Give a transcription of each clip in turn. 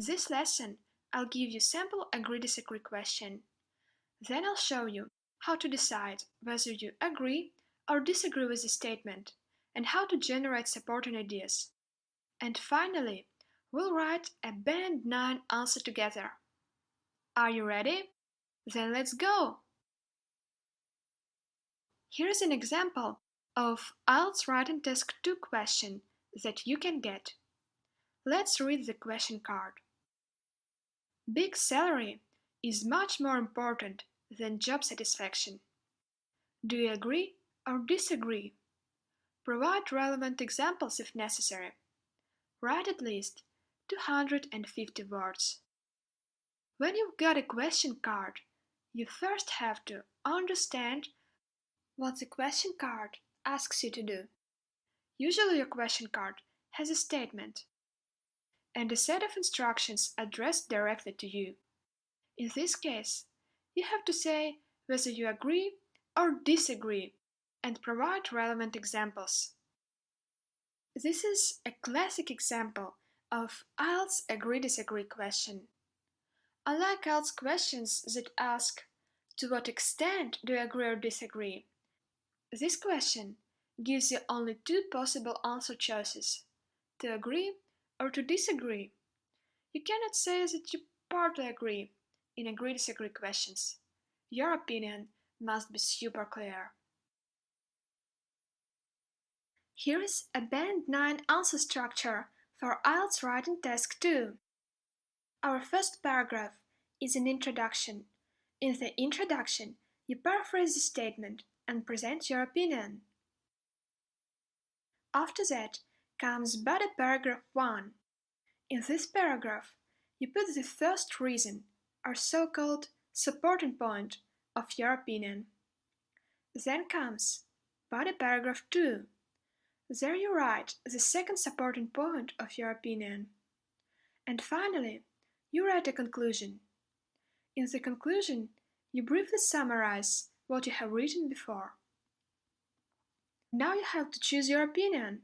In this lesson, I'll give you sample agree-disagree question. Then I'll show you how to decide whether you agree or disagree with the statement and how to generate supporting ideas. And finally, we'll write a Band 9 answer together. Are you ready? Then let's go! Here's an example of IELTS Writing Task 2 question that you can get. Let's read the question card. Big salary is much more important than job satisfaction. Do you agree or disagree? Provide relevant examples if necessary. Write at least 250 words. When you've got a question card, you first have to understand what the question card asks you to do. Usually your question card has a statement and a set of instructions addressed directly to you. In this case, you have to say whether you agree or disagree and provide relevant examples. This is a classic example of IELTS agree-disagree question. Unlike IELTS questions that ask, to what extent do you agree or disagree? This question gives you only two possible answer choices, to agree or to disagree. You cannot say that you partly agree in agree-disagree questions. Your opinion must be super clear. Here is a Band 9 answer structure for IELTS Writing Task 2. Our first paragraph is an introduction. In the introduction, you paraphrase the statement and present your opinion. After that comes body paragraph 1. In this paragraph, you put the first reason, or so-called supporting point, of your opinion. Then comes body paragraph 2. There you write the second supporting point of your opinion. And finally, you write a conclusion. In the conclusion, you briefly summarize what you have written before. Now you have to choose your opinion.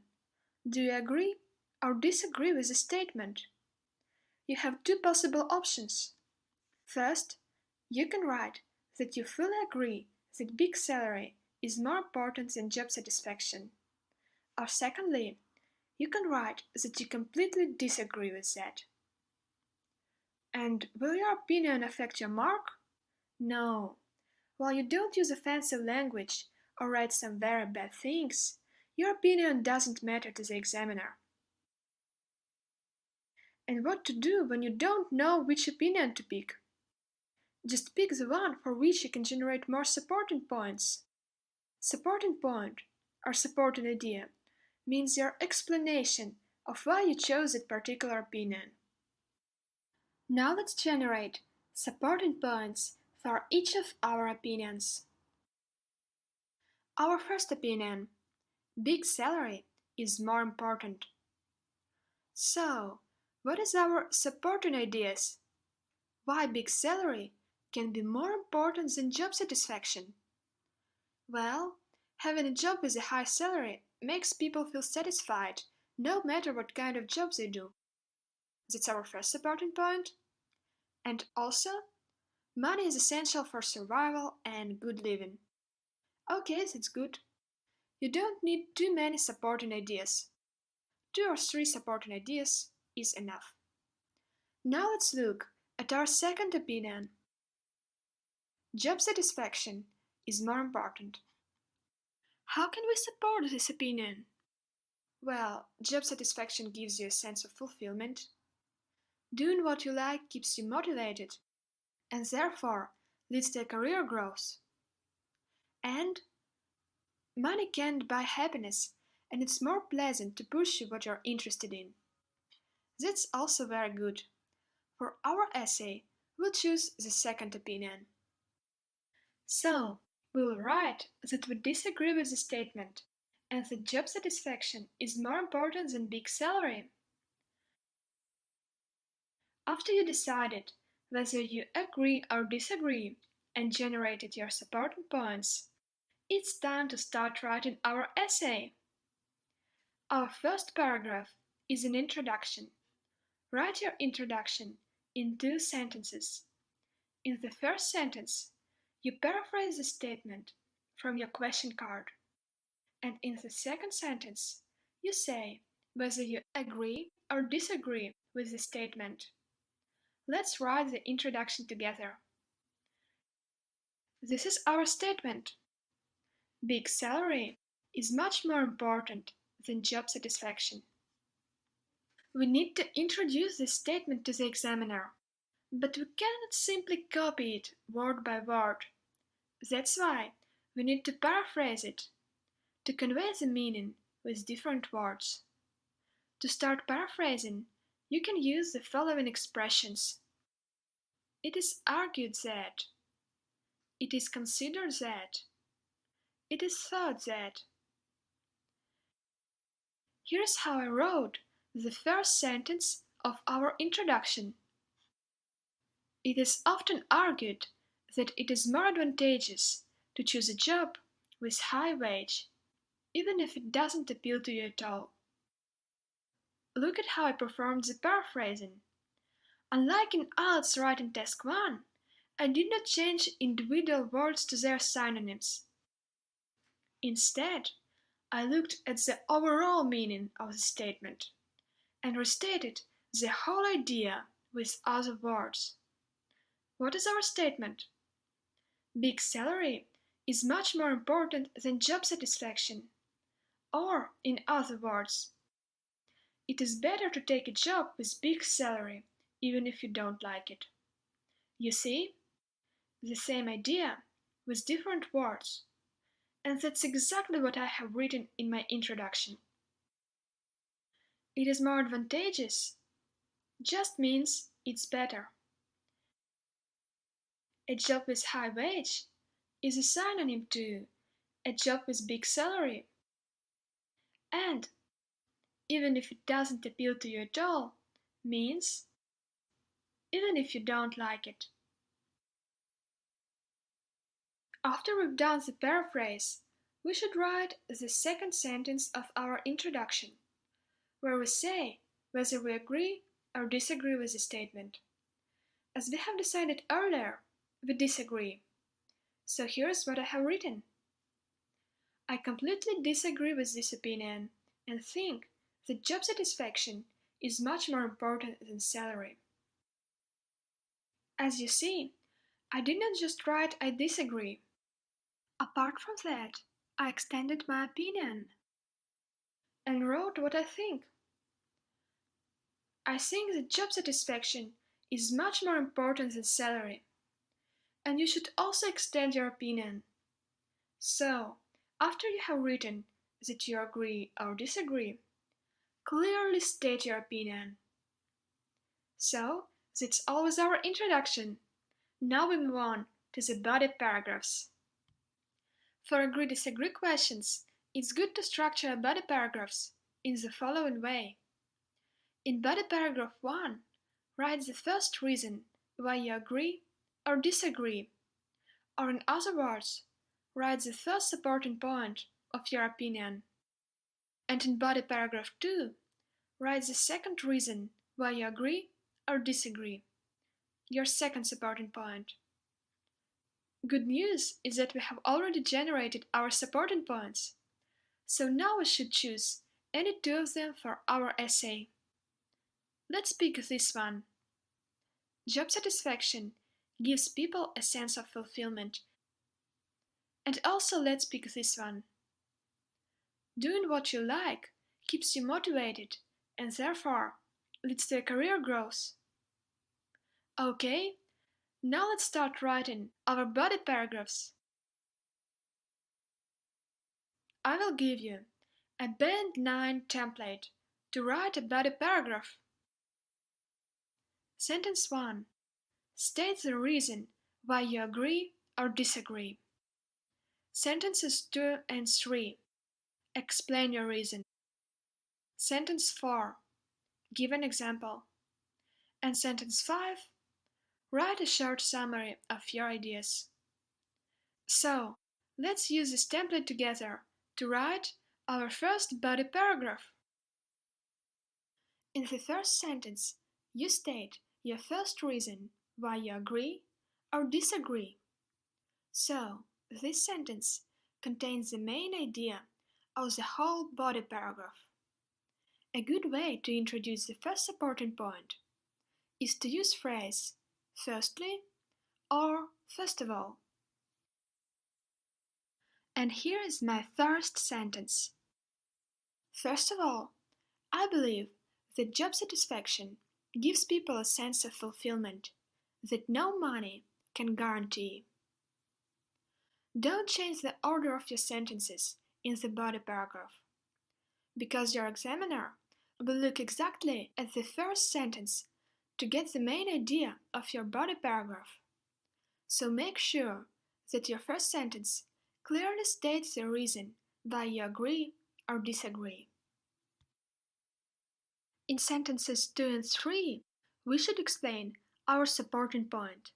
Do you agree or disagree with the statement? You have two possible options. First, you can write that you fully agree that big salary is more important than job satisfaction. Or secondly, you can write that you completely disagree with that. And will your opinion affect your mark? No. While you don't use offensive language or write some very bad things, your opinion doesn't matter to the examiner. And what to do when you don't know which opinion to pick? Just pick the one for which you can generate more supporting points. Supporting point, or supporting idea, means your explanation of why you chose that particular opinion. Now let's generate supporting points for each of our opinions. Our first opinion: big salary is more important. So, what is our supporting ideas? Why big salary can be more important than job satisfaction? Well, having a job with a high salary makes people feel satisfied, no matter what kind of job they do. That's our first supporting point. And also, money is essential for survival and good living. Okay, that's good. You don't need too many supporting ideas. 2 or 3 supporting ideas is enough. Now let's look at our second opinion. Job satisfaction is more important. How can we support this opinion? Well, job satisfaction gives you a sense of fulfillment. Doing what you like keeps you motivated and therefore leads to career growth. And money can't buy happiness, and it's more pleasant to pursue what you're interested in. That's also very good. For our essay, we'll choose the second opinion. So, we'll write that we disagree with the statement and that job satisfaction is more important than big salary. After you decided whether you agree or disagree and generated your supporting points, it's time to start writing our essay. Our first paragraph is an introduction. Write your introduction in 2 sentences. In the first sentence, you paraphrase the statement from your question card. And in the second sentence, you say whether you agree or disagree with the statement. Let's write the introduction together. This is our statement. Big salary is much more important than job satisfaction. We need to introduce this statement to the examiner, but we cannot simply copy it word by word. That's why we need to paraphrase it to convey the meaning with different words. To start paraphrasing, you can use the following expressions. It is argued that. It is considered that. It is thought that. Here's how I wrote the first sentence of our introduction. It is often argued that it is more advantageous to choose a job with high wage, even if it doesn't appeal to you at all. Look at how I performed the paraphrasing. Unlike in IELTS Writing Task 1, I did not change individual words to their synonyms. Instead, I looked at the overall meaning of the statement and restated the whole idea with other words. What is our statement? Big salary is much more important than job satisfaction. Or, in other words, it is better to take a job with big salary, even if you don't like it. You see? The same idea, with different words. And that's exactly what I have written in my introduction. It is more advantageous just means it's better. A job with high wage is a synonym to a job with big salary. And, even if it doesn't appeal to you at all, means even if you don't like it. After we've done the paraphrase, we should write the second sentence of our introduction, where we say whether we agree or disagree with the statement. As we have decided earlier, we disagree. So here's what I have written. I completely disagree with this opinion and think that job satisfaction is much more important than salary. As you see, I did not just write I disagree. Apart from that, I extended my opinion and wrote what I think. I think that job satisfaction is much more important than salary. And you should also extend your opinion. So, after you have written that you agree or disagree, clearly state your opinion. So, that's all with our introduction. Now we move on to the body paragraphs. For agree-disagree questions, it's good to structure body paragraphs in the following way. In body paragraph 1, write the first reason why you agree or disagree, or in other words, write the first supporting point of your opinion. And in body paragraph 2, write the second reason why you agree or disagree, your second supporting point. Good news is that we have already generated our supporting points, so now we should choose any 2 of them for our essay. Let's pick this one. Job satisfaction gives people a sense of fulfillment. And also let's pick this one. Doing what you like keeps you motivated and therefore leads to a career growth. Okay, now let's start writing our body paragraphs. I will give you a Band 9 template to write a body paragraph. Sentence 1. State the reason why you agree or disagree. Sentences 2 and 3. Explain your reason. Sentence 4. Give an example. And sentence 5. Write a short summary of your ideas. So, let's use this template together to write our first body paragraph. In the first sentence, You state your first reason why you agree or disagree. So, this sentence contains the main idea of the whole body paragraph. A good way to introduce the first supporting point is to use phrase firstly or first of all. And here is my first sentence. First of all, I believe that job satisfaction gives people a sense of fulfillment that no money can guarantee. Don't change the order of your sentences in the body paragraph, because your examiner will look exactly at the first sentence to get the main idea of your body paragraph. So make sure that your first sentence clearly states the reason why you agree or disagree. In sentences 2 and 3, we should explain our supporting point.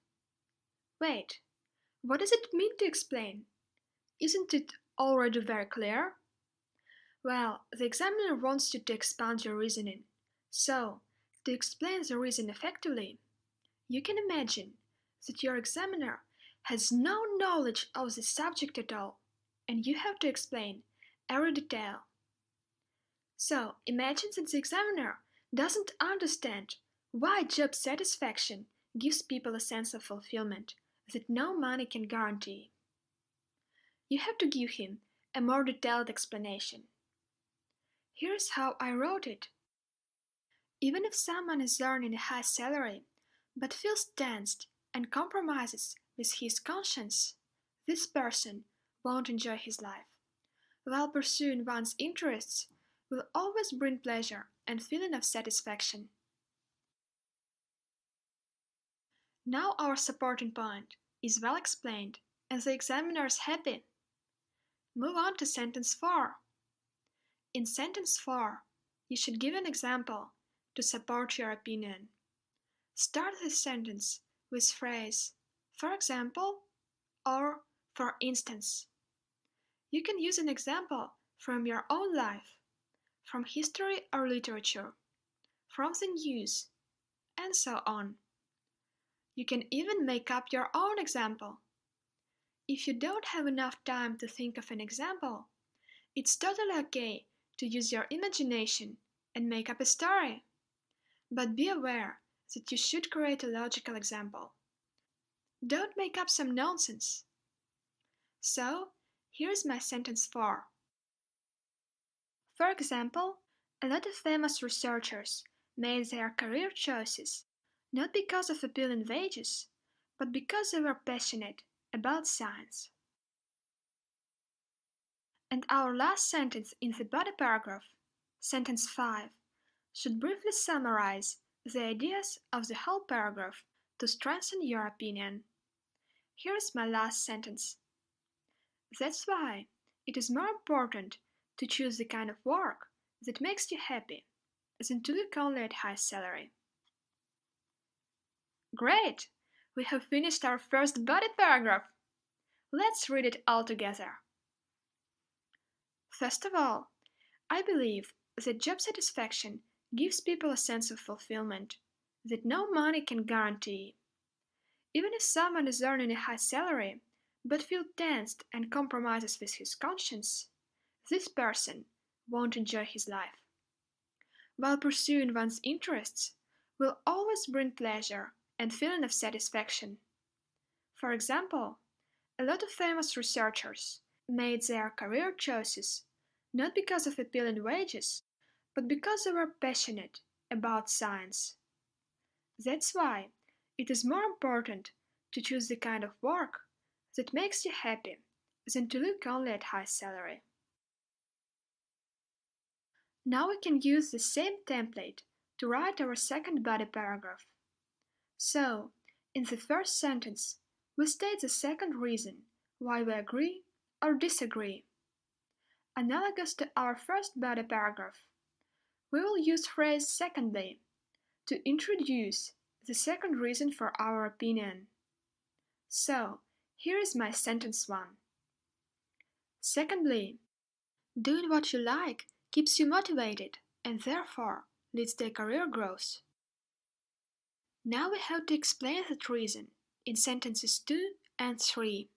Wait, what does it mean to explain? Isn't it already very clear? Well, the examiner wants you to expand your reasoning. So, to explain the reason effectively, you can imagine that your examiner has no knowledge of the subject at all, and you have to explain every detail. So, imagine that the examiner doesn't understand why job satisfaction gives people a sense of fulfillment that no money can guarantee. You have to give him a more detailed explanation. Here's how I wrote it. Even if someone is earning a high salary, but feels tensed and compromises with his conscience, this person won't enjoy his life. While pursuing one's interests will always bring pleasure and feeling of satisfaction. Now our supporting point is well explained and the examiner is happy. Move on to sentence 4. In sentence 4, you should give an example to support your opinion. Start this sentence with phrase, for example, or for instance. You can use an example from your own life, from history or literature, from the news, and so on. You can even make up your own example. If you don't have enough time to think of an example, it's totally okay to use your imagination and make up a story. But be aware that you should create a logical example. Don't make up some nonsense. So, here's my sentence 4. For example, a lot of famous researchers made their career choices not because of appealing wages, but because they were passionate about science. And our last sentence in the body paragraph, sentence 5, should briefly summarize the ideas of the whole paragraph to strengthen your opinion. Here is my last sentence. That's why it is more important to choose the kind of work that makes you happy than to look only at high salary. Great! We have finished our first body paragraph. Let's read it all together. First of all, I believe that job satisfaction gives people a sense of fulfillment that no money can guarantee. Even if someone is earning a high salary, but feels tensed and compromises with his conscience, this person won't enjoy his life. While pursuing one's interests will always bring pleasure and feeling of satisfaction. For example, a lot of famous researchers made their career choices not because of appealing wages, but because they were passionate about science. That's why it is more important to choose the kind of work that makes you happy than to look only at high salary. Now we can use the same template to write our second body paragraph. So, in the first sentence, we state the second reason why we agree or disagree. Analogous to our first body paragraph, we will use phrase secondly to introduce the second reason for our opinion. So, here is my sentence 1. Secondly, doing what you like keeps you motivated and therefore leads to career growth. Now we have to explain that reason in sentences 2 and 3.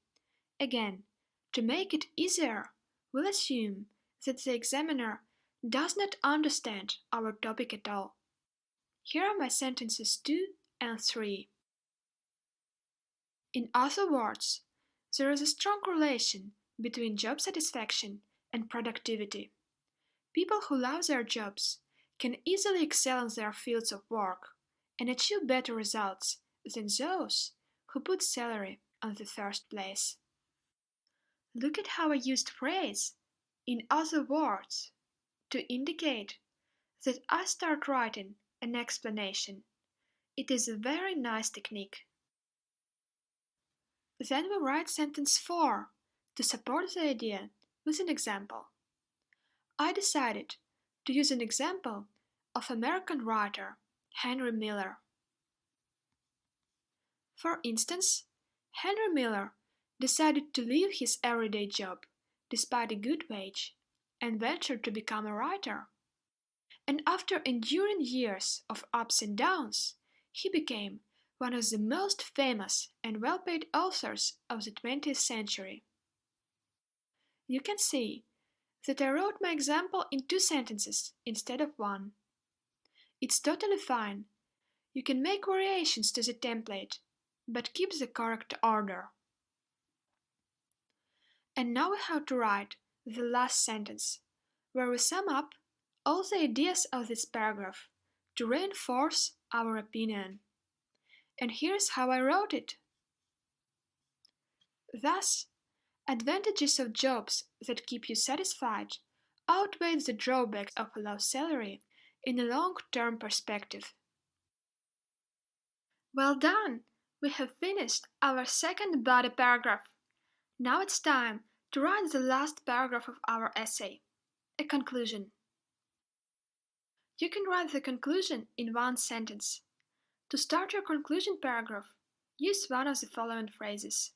Again, to make it easier, we'll assume that the examiner does not understand our topic at all. Here are my sentences 2 and 3. In other words, there is a strong relation between job satisfaction and productivity. People who love their jobs can easily excel in their fields of work and achieve better results than those who put salary on the first place. Look at how I used phrase, in other words, to indicate that I start writing an explanation. It is a very nice technique. Then we write sentence 4 to support the idea with an example. I decided to use an example of American writer Henry Miller. For instance, Henry Miller decided to leave his everyday job despite a good wage and ventured to become a writer. And after enduring years of ups and downs, he became one of the most famous and well-paid authors of the 20th century. You can see that I wrote my example in 2 sentences instead of 1. It's totally fine. You can make variations to the template, but keep the correct order. And now we have to write the last sentence, where we sum up all the ideas of this paragraph to reinforce our opinion. And here's how I wrote it. Thus, advantages of jobs that keep you satisfied outweigh the drawbacks of a low salary in a long-term perspective. Well done! We have finished our second body paragraph. Now it's time to write the last paragraph of our essay, a conclusion. You can write the conclusion in 1 sentence. To start your conclusion paragraph, use one of the following phrases.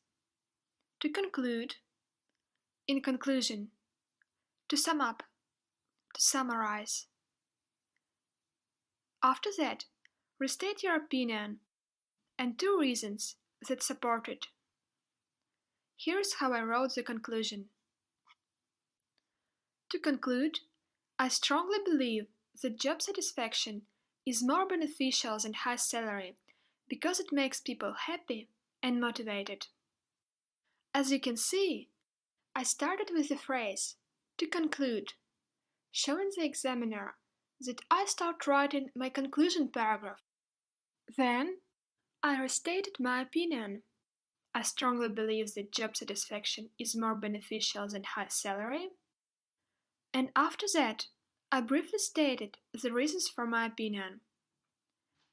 To conclude, in conclusion, to sum up, to summarize. After that, restate your opinion and 2 reasons that support it. Here's how I wrote the conclusion. To conclude, I strongly believe that job satisfaction is more beneficial than high salary because it makes people happy and motivated. As you can see, I started with the phrase, to conclude, showing the examiner that I start writing my conclusion paragraph. Then, I restated my opinion. I strongly believe that job satisfaction is more beneficial than high salary. And after that, I briefly stated the reasons for my opinion.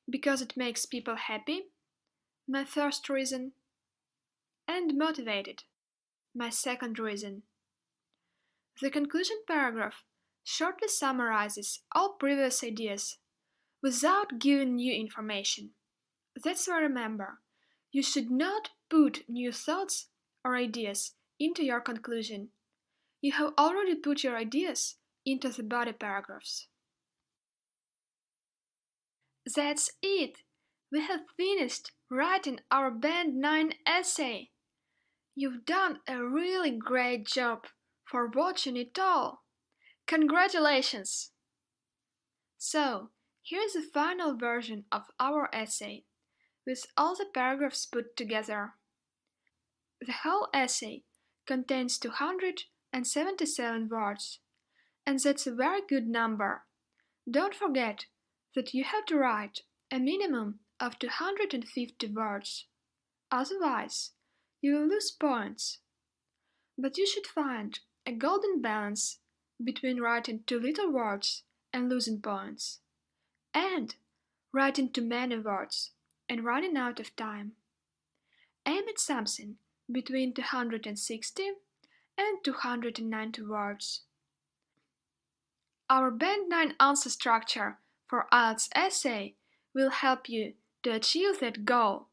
Because it makes people happy, my first reason, and motivated, my second reason. The conclusion paragraph shortly summarizes all previous ideas without giving new information. That's why remember, you should not put new thoughts or ideas into your conclusion. You have already put your ideas into the body paragraphs. That's it! We have finished writing our Band 9 essay. You've done a really great job for watching it all. Congratulations! So, here's the final version of our essay, with all the paragraphs put together. The whole essay contains 277 words, and that's a very good number. Don't forget that you have to write a minimum of 250 words. Otherwise, you will lose points. But you should find a golden balance between writing too little words and losing points, and writing too many words and running out of time. Aim at something between 260 and 290 words. Our Band 9 answer structure for IELTS essay will help you to achieve that goal.